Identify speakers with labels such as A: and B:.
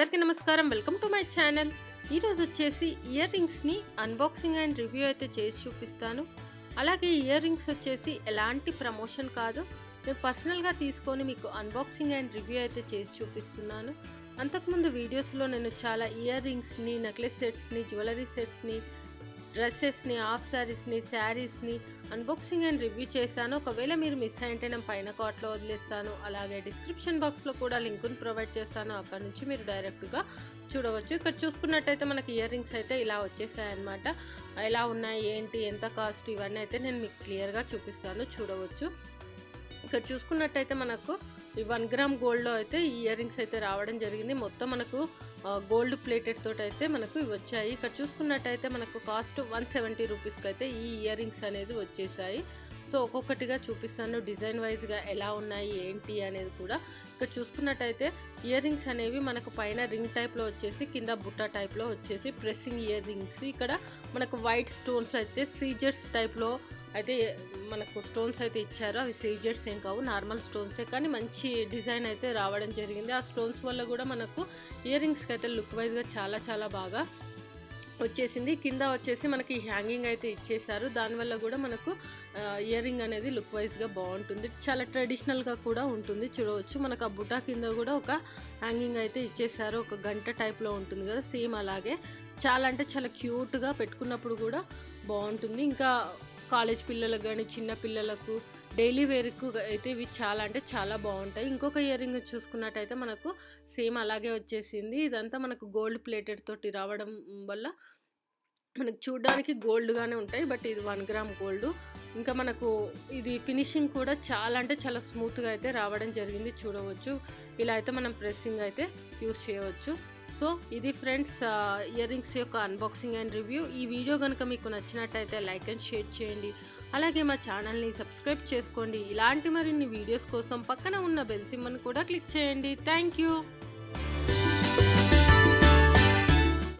A: అందరికీ నమస్కారం, welcome to my channel. ఈరోజు వచ్చేసి ఇయర్ రింగ్స్ని అన్బాక్సింగ్ అండ్ రివ్యూ అయితే చేసి చూపిస్తాను. అలాగే ఇయర్ రింగ్స్ వచ్చేసి ఎలాంటి ప్రమోషన్ కాదు, నేను పర్సనల్గా తీసుకొని మీకు అన్బాక్సింగ్ అండ్ రివ్యూ అయితే చేసి చూపిస్తున్నాను. అంతకుముందు వీడియోస్లో నేను చాలా ఇయర్ రింగ్స్ని, నెక్లెస్ సెట్స్ని, జ్యువెలరీ సెట్స్ని, డ్రెస్సెస్ని, హాఫ్ శారీస్ని, శారీస్ని అన్బాక్సింగ్ అండ్ రివ్యూ చేశాను. ఒకవేళ మీరు మిస్ అయింటే నేను పైన కార్ట్లో వదిలేస్తాను. అలాగే డిస్క్రిప్షన్ బాక్స్లో కూడా లింకుని ప్రొవైడ్ చేస్తాను, అక్కడ నుంచి మీరు డైరెక్ట్గా చూడవచ్చు. ఇక్కడ చూసుకున్నట్టయితే మనకి ఇయర్ రింగ్స్ అయితే ఇలా వచ్చేసాయన్నమాట. ఎలా ఉన్నాయి, ఏంటి, ఎంత కాస్ట్, ఇవన్నీ అయితే నేను మీకు క్లియర్గా చూపిస్తాను, చూడవచ్చు. ఇక్కడ చూసుకున్నట్టయితే మనకు ఈ 1 గ్రామ్ గోల్డ్లో అయితే ఈ ఇయర్ రింగ్స్ అయితే రావడం జరిగింది. మొత్తం మనకు గోల్డ్ ప్లేటెడ్ తోటి అయితే మనకు ఇవి వచ్చాయి. ఇక్కడ చూసుకున్నట్టయితే మనకు కాస్ట్ 170 రూపీస్కి అయితే ఈ ఇయర్ రింగ్స్ అనేది వచ్చేసాయి. సో ఒక్కొక్కటిగా చూపిస్తాను, డిజైన్ వైజ్గా ఎలా ఉన్నాయి ఏంటి అనేది కూడా. ఇక్కడ చూసుకున్నట్టయితే ఇయర్ రింగ్స్ అనేవి మనకు పైన రింగ్ టైప్లో వచ్చేసి, కింద బుట్ట టైప్లో వచ్చేసి ప్రెస్సింగ్ ఇయర్ రింగ్స్. ఇక్కడ మనకు వైట్ స్టోన్స్ అయితే సీజర్స్ టైప్లో అయితే మనకు స్టోన్స్ అయితే ఇచ్చారు. అవి సీజర్స్ ఏం కావు, నార్మల్ స్టోన్సే, కానీ మంచి డిజైన్ అయితే రావడం జరిగింది. ఆ స్టోన్స్ వల్ల కూడా మనకు ఇయర్ రింగ్స్కి అయితే లుక్ వైజ్గా చాలా బాగా వచ్చేసింది. కింద వచ్చేసి మనకి హ్యాంగింగ్ అయితే ఇచ్చేసారు, దానివల్ల కూడా మనకు ఇయర్ రింగ్ అనేది లుక్ వైజ్గా బాగుంటుంది, చాలా ట్రెడిషనల్గా కూడా ఉంటుంది. చూడవచ్చు మనకు ఆ బుటా కింద కూడా ఒక హ్యాంగింగ్ అయితే ఇచ్చేసారు, ఒక గంట టైప్లో ఉంటుంది కదా, సేమ్ అలాగే. చాలా అంటే చాలా క్యూట్గా పెట్టుకున్నప్పుడు కూడా బాగుంటుంది. ఇంకా కాలేజ్ పిల్లలకు కానీ, చిన్న పిల్లలకు డైలీ వేర్కు అయితే ఇవి చాలా అంటే చాలా బాగుంటాయి. ఇంకొక ఇయర్ రింగ్ చూసుకున్నట్టయితే మనకు సేమ్ అలాగే వచ్చేసింది. ఇదంతా మనకు గోల్డ్ ప్లేటెడ్ తోటి రావడం వల్ల మనకు చూడడానికి గోల్డ్గానే ఉంటాయి, బట్ ఇది 1 గ్రామ్ గోల్డ్. ఇంకా మనకు ఇది ఫినిషింగ్ కూడా చాలా అంటే చాలా స్మూత్గా అయితే రావడం జరిగింది, చూడవచ్చు. ఇలా అయితే మనం ప్రెస్సింగ్ అయితే యూస్ చేయవచ్చు. సో ఇది ఫ్రెండ్స్ ఇయర్ రింగ్స్ యొక్క అన్బాక్సింగ్ అండ్ రివ్యూ. ఈ వీడియో కనుక మీకు నచ్చినట్టయితే లైక్ అండ్ షేర్ చేయండి. అలాగే మా ఛానల్ని సబ్స్క్రైబ్ చేసుకోండి. ఇలాంటి మరిన్ని వీడియోస్ కోసం పక్కన ఉన్న బెల్ సింబల్ని కూడా క్లిక్ చేయండి. Thank you.